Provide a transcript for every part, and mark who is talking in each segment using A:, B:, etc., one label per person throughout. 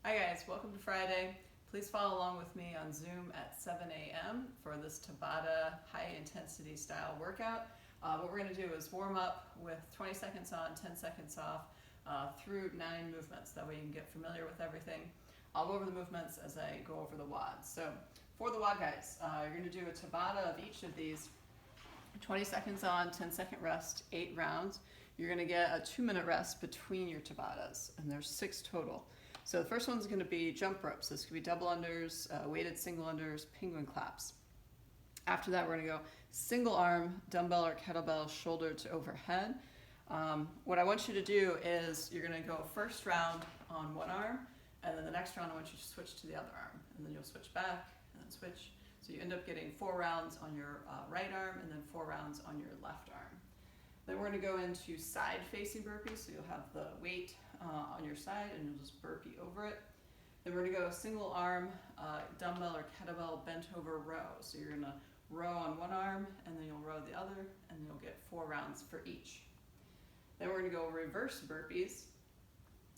A: Hi guys, welcome to Friday. Please follow along with me on Zoom at 7 a.m. for this Tabata high intensity style workout. What we're going to do is warm up with 20 seconds on, 10 seconds off through 9 movements. That way you can get familiar with everything. I'll go over the movements as I go over the WODs. So for the WOD guys, you're going to do a Tabata of each of these. 20 seconds on, 10-second rest, 8 rounds. You're going to get a 2-minute rest between your Tabatas, and there's 6 total. So the first one's going to be jump ropes. This could be double unders, weighted single unders, penguin claps. After that, we're going to go single arm, dumbbell or kettlebell, shoulder to overhead. What I want you to do is you're going to go first round on one arm, and then the next round I want you to switch to the other arm, and then you'll switch back, and then switch. So you end up getting 4 rounds on your right arm, and then 4 rounds on your left arm. Then we're going to go into side-facing burpees, so you'll have the weight on your side, and you'll just burpee over it. Then we're going to go single arm, dumbbell or kettlebell Bentover Row. So you're going to row on one arm, and then you'll row the other, and you'll get 4 rounds for each. Then we're going to go reverse burpees.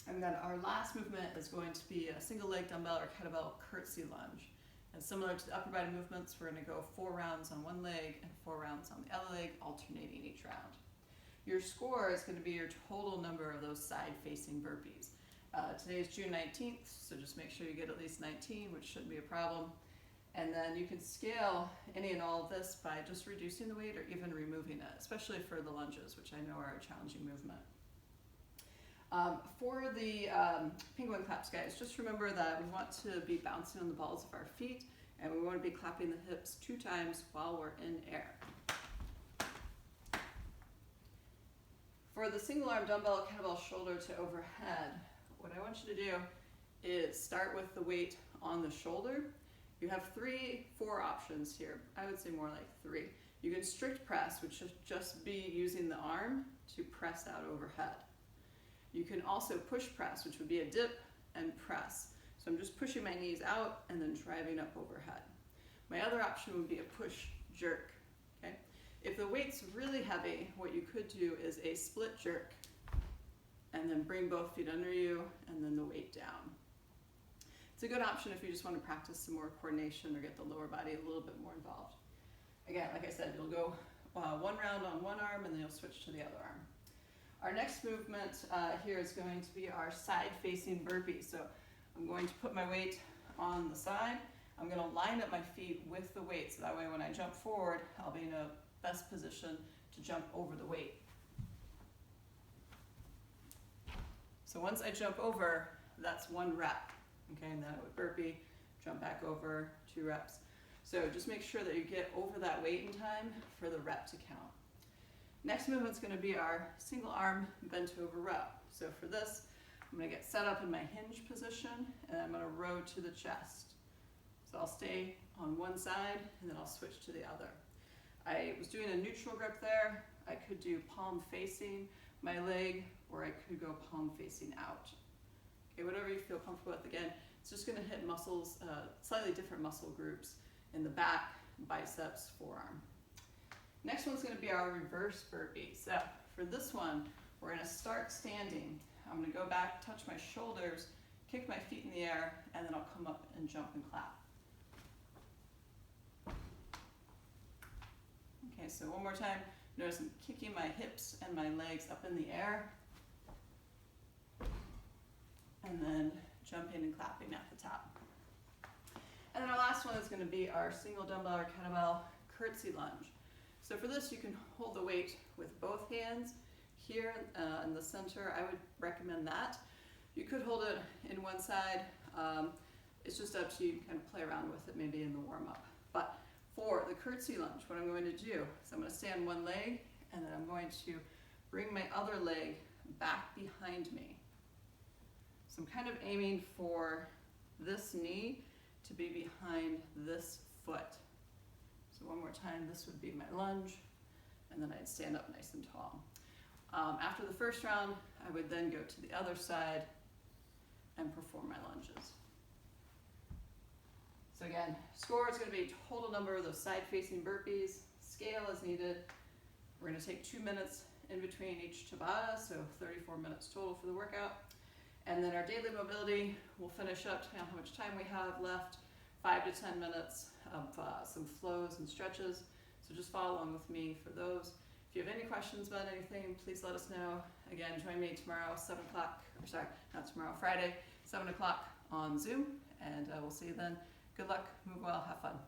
A: And then our last movement is going to be a single leg dumbbell or kettlebell Curtsy Lunge. And similar to the upper body movements, we're going to go 4 rounds on one leg and 4 rounds on the other leg, alternating each round. Your score is going to be your total number of those side-facing burpees. Today is June 19th, so just make sure you get at least 19, which shouldn't be a problem. And then you can scale any and all of this by just reducing the weight or even removing it, especially for the lunges, which I know are a challenging movement. For the penguin claps, guys, just remember that we want to be bouncing on the balls of our feet, and we want to be clapping the hips 2 times while we're in air. For the single arm dumbbell, kettlebell, shoulder to overhead, what I want you to do is start with the weight on the shoulder. You have 4 options here. I would say more like 3. You can strict press, which should just be using the arm to press out overhead. You can also push press, which would be a dip and press. So I'm just pushing my knees out and then driving up overhead. My other option would be a push jerk. Okay? If the weight's really heavy, what you could do is a split jerk and then bring both feet under you and then the weight down. It's a good option if you just want to practice some more coordination or get the lower body a little bit more involved. Again, like I said, you'll go 1 round on one arm and then you'll switch to the other arm. Our next movement here is going to be our side-facing burpee. So I'm going to put my weight on the side. I'm going to line up my feet with the weight, so that way when I jump forward, I'll be in a best position to jump over the weight. So once I jump over, that's 1 rep. Okay, and then I would burpee, jump back over, 2 reps. So just make sure that you get over that weight in time for the rep to count. Next movement is going to be our single arm Bentover Row. So for this, I'm going to get set up in my hinge position, and I'm going to row to the chest. So I'll stay on one side, and then I'll switch to the other. I was doing a neutral grip there. I could do palm facing my leg, or I could go palm facing out. Okay, whatever you feel comfortable with. Again, it's just going to hit muscles, slightly different muscle groups in the back, biceps, forearm. Next one's going to be our reverse burpee. So for this one, we're going to start standing. I'm going to go back, touch my shoulders, kick my feet in the air, and then I'll come up and jump and clap. Okay, so one more time. Notice I'm kicking my hips and my legs up in the air, and then jumping and clapping at the top. And then our last one is going to be our single dumbbell or kettlebell curtsy lunge. So for this, you can hold the weight with both hands here in the center. I would recommend that. You could hold it in one side. It's just up to you. You can kind of play around with it maybe in the warm-up. But for the curtsy lunge, what I'm going to do is I'm going to stay on one leg, and then I'm going to bring my other leg back behind me. So I'm kind of aiming for this knee to be behind this foot. So one more time, this would be my lunge, and then I'd stand up nice and tall. After the first round, I would then go to the other side and perform my lunges. So again, score is going to be total number of those side-facing burpees, scale as needed. We're going to take 2 minutes in between each Tabata, so 34 minutes total for the workout. And then our daily mobility, we'll finish up depending on how much time we have left, 5 to 10 minutes of some flows and stretches. So just follow along with me for those. If you have any questions about anything, please let us know. Again, join me tomorrow, 7 o'clock, or sorry, not tomorrow, Friday, 7 o'clock on Zoom, and we'll see you then. Good luck, move well, have fun.